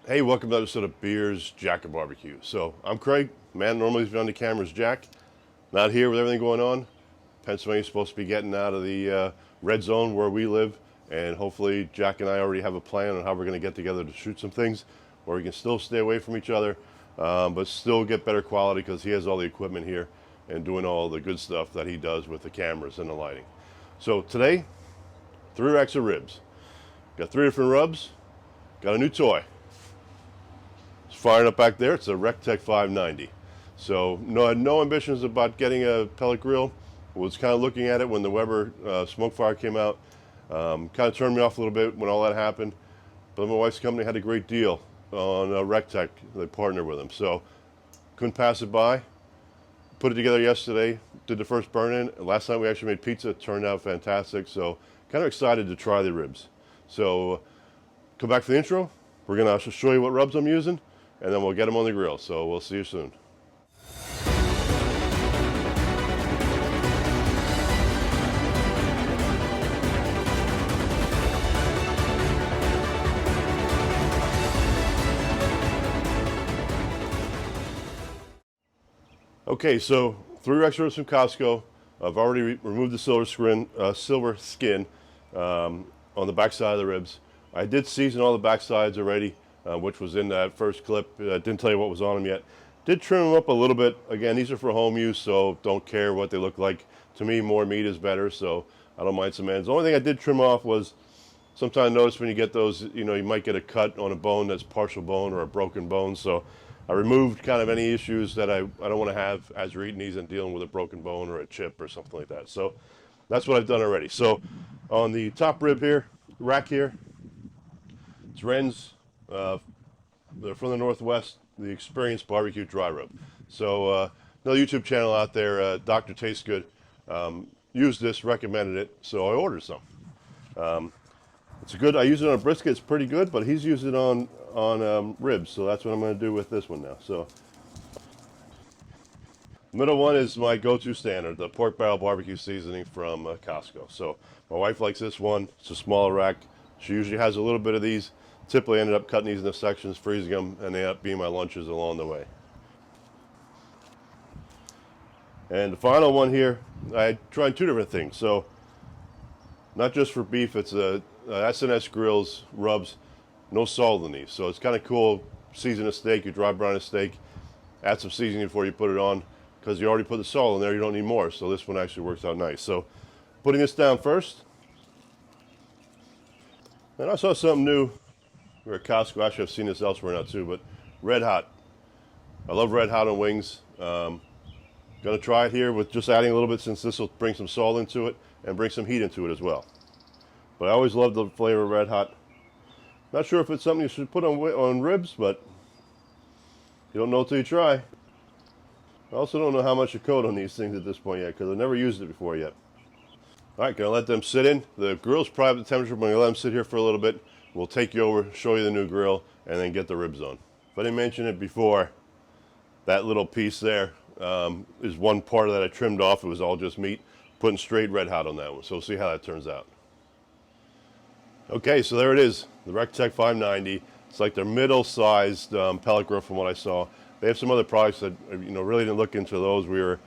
Hey, welcome to another episode of Beers, Jack of Barbecue. So I'm Craig. Man, normally behind the camera is Jack. Not here with everything going on. Pennsylvania's supposed to be getting out of the red zone where we live, and hopefully Jack and I already have a plan on how we're going to get together to shoot some things where we can still stay away from each other, but still get better quality because he has all the equipment here and doing all the good stuff that he does with the cameras and the lighting. So today, 3 racks of ribs. Got 3 different rubs. Got a new toy. Firing up back there, it's a Rec Tec 590. So I had no ambitions about getting a pellet grill. Was kind of looking at it when the Weber smoke fire came out. Kind of turned me off a little bit when all that happened. But my wife's company had a great deal on Rec Tec. They partnered with them. So couldn't pass it by. Put it together yesterday. Did the first burn in. Last night we actually made pizza. It turned out fantastic. So kind of excited to try the ribs. So come back for the intro. We're going to show you what rubs I'm using, and then we'll get them on the grill. So we'll see you soon. Okay, so 3 racks of ribs from Costco. I've already removed the silver skin on the back side of the ribs. I did season all the back sides already, which was in that first clip. Didn't tell you what was on them yet. Did trim them up a little bit. Again, these are for home use, so don't care what they look like. To me, more meat is better, so I don't mind some ends. The only thing I did trim off was, sometimes I notice when you get those, you might get a cut on a bone that's partial bone or a broken bone. So I removed kind of any issues that I don't want to have as you're eating these and dealing with a broken bone or a chip or something like that. So that's what I've done already. So on the top rib here, rack here, it's Ren's. They're from the Northwest, the Experienced Barbecue Dry Rub. So another YouTube channel out there, Dr. Tastes Good, used this, recommended it, so I ordered some. It's good. I use it on a brisket. It's pretty good, but he's used it on ribs, so that's what I'm going to do with this one now. So the middle one is my go-to standard, the pork barrel barbecue seasoning from Costco. So my wife likes this one. It's a smaller rack. She usually has a little bit of these. Typically ended up cutting these into sections, freezing them, and they end up being my lunches along the way. And the final one here, I tried 2 different things. So not just for beef, it's a SnS Grills rubs, no salt in these. So it's kind of cool. Season a steak, you dry brine a steak, add some seasoning before you put it on, because you already put the salt in there, you don't need more. So this one actually works out nice. So putting this down first. And I saw something new. We're at Costco. Actually, I've seen this elsewhere now too, but Red Hot. I love Red Hot on wings. Gonna try it here with just adding a little bit, since this will bring some salt into it and bring some heat into it as well. But I always love the flavor of Red Hot. Not sure if it's something you should put on ribs, but you don't know till you try. I also don't know how much to coat on these things at this point yet, because I've never used it before yet. All right, gonna let them sit in. The grill's probably at the temperature, but I'm gonna let them sit here for a little bit. We'll take you over, show you the new grill, and then get the ribs on. If I didn't mention it before, that little piece there is one part of that I trimmed off. It was all just meat. Putting straight Red Hot on that one, so we'll see how that turns out. Okay, so there it is, the Rec Tec 590. It's like their middle-sized pellet grill from what I saw. They have some other products that, really didn't look into those. We were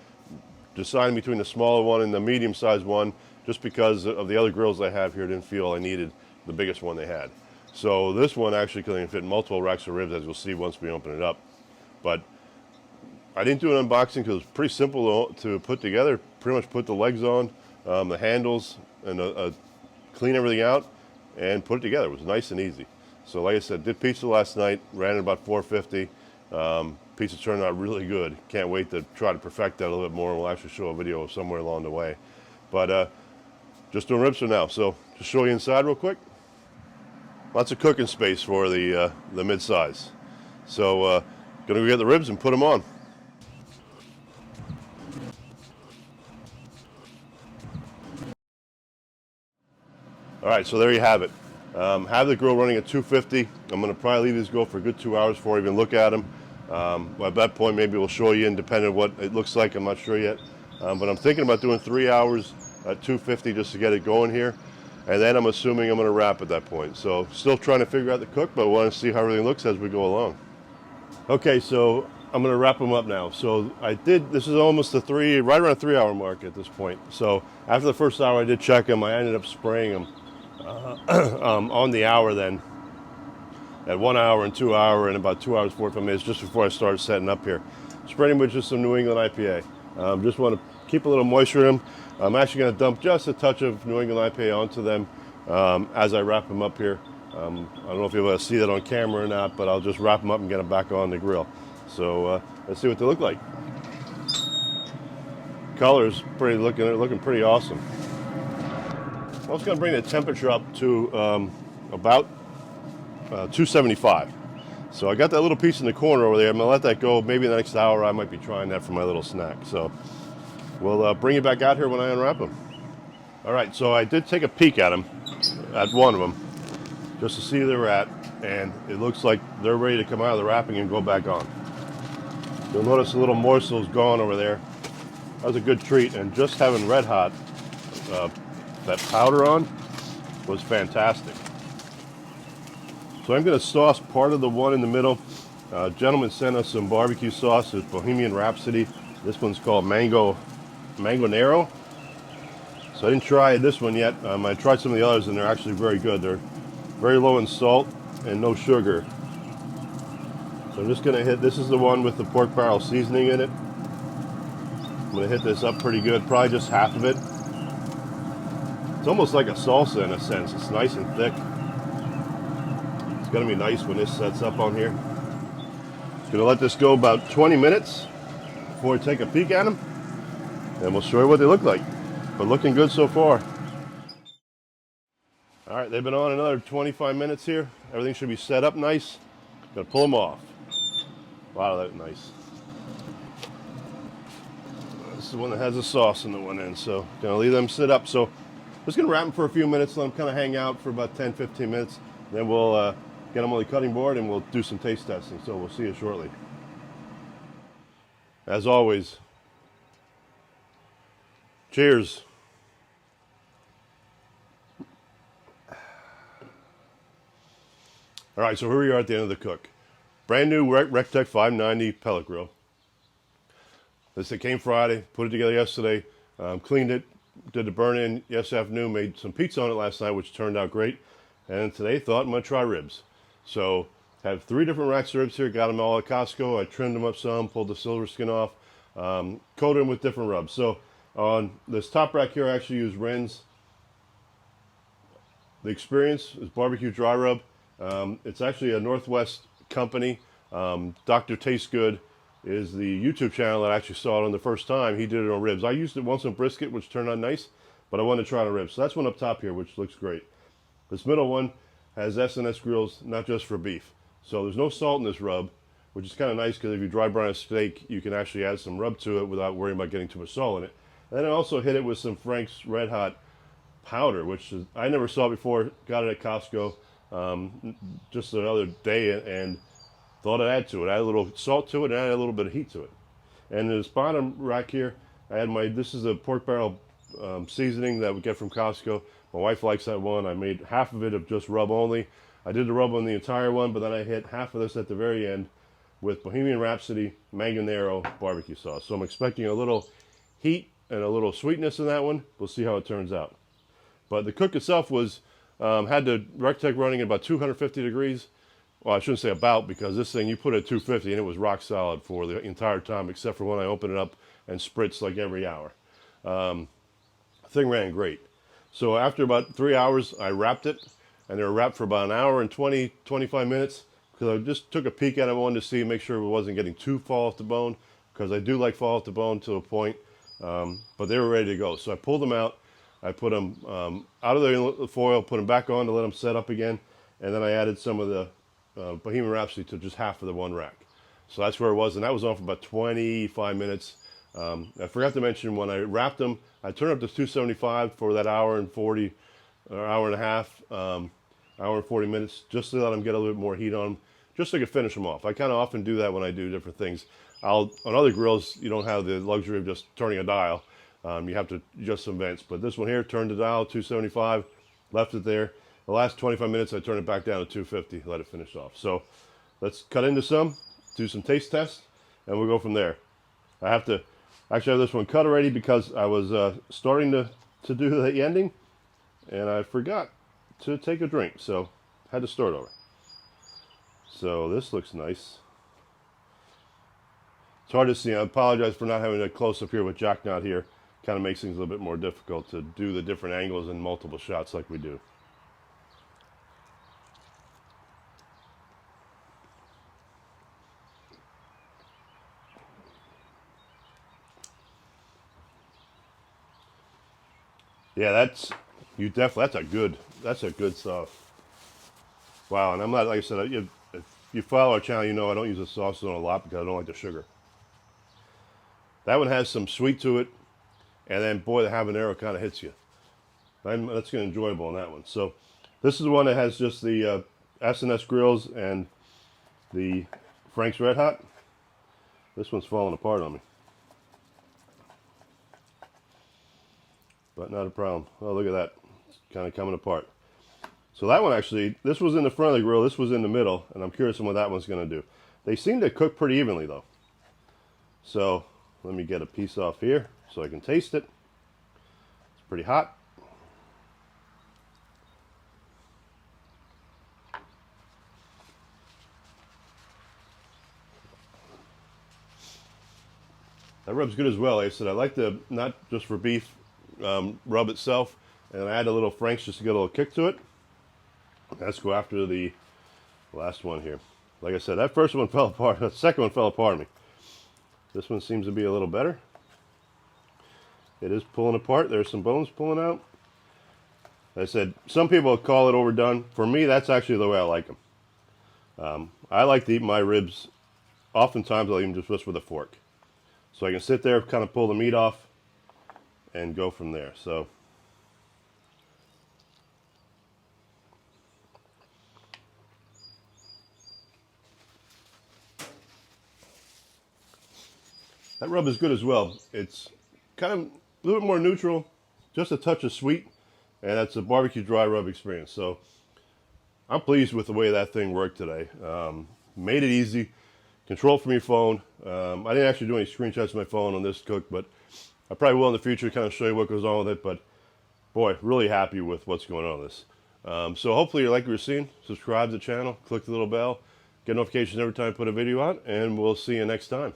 deciding between the smaller one and the medium-sized one, just because of the other grills I have here. Didn't feel I needed the biggest one they had. So this one actually can fit multiple racks of ribs, as you'll see once we open it up. But I didn't do an unboxing because it's pretty simple to put together. Pretty much put the legs on, the handles, and clean everything out and put it together. It was nice and easy. So like I said, did pizza last night, ran at about 450. Pizza turned out really good. Can't wait to try to perfect that a little bit more. We'll actually show a video somewhere along the way. But just doing ribs for now. So just show you inside real quick. Lots of cooking space for the mid-size. So gonna go get the ribs and put them on. All right, so there you have it. Have the grill running at 250. I'm gonna probably leave these go for a good 2 hours before I even look at them. At that point, maybe we'll show you, independent of what it looks like. I'm not sure yet. But I'm thinking about doing 3 hours at 250 just to get it going here. and then I'm assuming I'm going to wrap at that point. So still trying to figure out the cook, but want to see how everything looks as we go along. Okay, so I'm going to wrap them up now. So this is almost right around 3 hour mark at this point. So after the first hour I did check them. I ended up spraying them on the hour then, at 1 hour and 2 hour and about 2 hours 45 minutes just before I started setting up here. Spraying with just some New England IPA. Just want to keep a little moisture in them. I'm actually going to dump just a touch of New England IPA onto them as I wrap them up here. I don't know if you'll be able to see that on camera or not, but I'll just wrap them up and get them back on the grill. So let's see what they look like. Color's looking pretty awesome. I'm also going to bring the temperature up to about 275. So I got that little piece in the corner over there. I'm going to let that go. Maybe the next hour I might be trying that for my little snack. So we'll bring it back out here when I unwrap them. All right, so I did take a peek at them, at one of them, just to see where they're at. And it looks like they're ready to come out of the wrapping and go back on. You'll notice a little morsel's gone over there. That was a good treat. And just having red hot, that powder on was fantastic. So I'm going to sauce part of the one in the middle. Gentleman sent us some barbecue sauce. It's Bohemian Rhapsody. This one's called Mangonero. So I didn't try this one yet. I tried some of the others and they're actually very good. They're very low in salt and no sugar. So I'm just going to this is the one with the pork barrel seasoning in it. I'm going to hit this up pretty good, probably just half of it. It's almost like a salsa in a sense. It's nice and thick. It's going to be nice when this sets up on here. Just going to let this go about 20 minutes before I take a peek at them, and we'll show you what they look like. But looking good so far. All right, they've been on another 25 minutes here. Everything should be set up nice. Gonna pull them off. Wow, that's nice. This is the one that has the sauce in the one end, so gonna leave them sit up. So just gonna wrap them for a few minutes, let them kind of hang out for about 10-15 minutes. Then we'll get them on the cutting board and we'll do some taste testing. So we'll see you shortly. As always, cheers. All right, so here we are at the end of the cook. Brand new Rec Tec 590 pellet grill. This thing came Friday, put it together yesterday, cleaned it, did the burn-in yesterday afternoon, made some pizza on it last night, which turned out great. And today thought I'm gonna try ribs. So have 3 different racks of ribs here, got them all at Costco. I trimmed them up some, pulled the silver skin off, coated them with different rubs. So on this top rack here, I actually use Wren's. The Experience is barbecue dry rub. It's actually a Northwest company. Dr. Taste Good is the YouTube channel that I actually saw it on the first time. He did it on ribs. I used it once on brisket, which turned out nice, but I wanted to try it on ribs. So that's one up top here, which looks great. This middle one has SnS Grills Not Just for beef. So there's no salt in this rub, which is kind of nice because if you dry brine a steak, you can actually add some rub to it without worrying about getting too much salt in it. And then I also hit it with some Frank's Red Hot powder, which is, I never saw before. Got it at Costco just the other day and thought I'd add to it. I add a little salt to it and add a little bit of heat to it. And in this bottom rack here, I had this is a pork barrel seasoning that we get from Costco. My wife likes that one. I made half of it of just rub only. I did the rub on the entire one, but then I hit half of this at the very end with Bohemian Rhapsody Mangonero barbecue sauce. So I'm expecting a little heat and a little sweetness in that one. We'll see how it turns out. But the cook itself was had the Rec Tec running at about 250 degrees. Well, I shouldn't say about, because this thing you put it at 250 and it was rock solid for the entire time, except for when I opened it up and spritzed like every hour. The thing ran great. So after about 3 hours, I wrapped it, and they were wrapped for about an hour and 20-25 minutes, because I just took a peek at it, wanted to see, make sure it wasn't getting too fall off the bone, because I do like fall off the bone to a point, but they were ready to go. So I pulled them out. I put them out of the foil, put them back on to let them set up again, and then I added some of the Bohemian Rhapsody to just half of the one rack. So that's where it was, and that was on for about 25 minutes. I forgot to mention, when I wrapped them, I turned up to 275 for that hour and 40, or hour and a half, hour and 40 minutes, just to let them get a little bit more heat on them, just so I could finish them off. I kind of often do that when I do different things. On other grills, you don't have the luxury of just turning a dial. You have to adjust some vents, but this one here, turned the dial, 275, left it there. The last 25 minutes I turned it back down to 250, let it finish off. So let's cut into some, do some taste tests, and we'll go from there. I have to actually have this one cut already because I was starting to do the ending, and I forgot to take a drink, so had to start over. So this looks nice. It's hard to see. I apologize for not having a close-up here with Jack not here. Kind of makes things a little bit more difficult to do the different angles and multiple shots like we do. Yeah, that's a good sauce. Wow, and I'm not, like I said, if you follow our channel, you know I don't use the sauce on a lot because I don't like the sugar. That one has some sweet to it, and then boy, the habanero kind of hits you. That's getting enjoyable on that one. So this is the one that has just the SnS Grills and the Frank's Red Hot. This one's falling apart on me. But not a problem. Oh, look at that. It's kind of coming apart. So that one actually, this was in the front of the grill, this was in the middle, and I'm curious on what that one's going to do. They seem to cook pretty evenly though. So let me get a piece off here so I can taste it. It's pretty hot. That rubs good as well. Like I said, I like the, not just for beef, rub itself, and I add a little Frank's just to get a little kick to it. Let's go after the last one here. Like I said, that first one fell apart. The second one fell apart on me. This one seems to be a little better. It is pulling apart. There's some bones pulling out. Like I said, some people call it overdone. For me, that's actually the way I like them. I like to eat my ribs. Oftentimes, I'll even just with a fork. So I can sit there, kind of pull the meat off, and go from there. So that rub is good as well. It's kind of a little bit more neutral, just a touch of sweet, and that's a barbecue dry rub experience. So I'm pleased with the way that thing worked today. Made it easy. Control from your phone. I didn't actually do any screenshots of my phone on this cook, but I probably will in the future, kind of show you what goes on with it. But boy, really happy with what's going on with this. So hopefully you like what you're seeing. Subscribe to the channel, click the little bell, get notifications every time I put a video out, and we'll see you next time.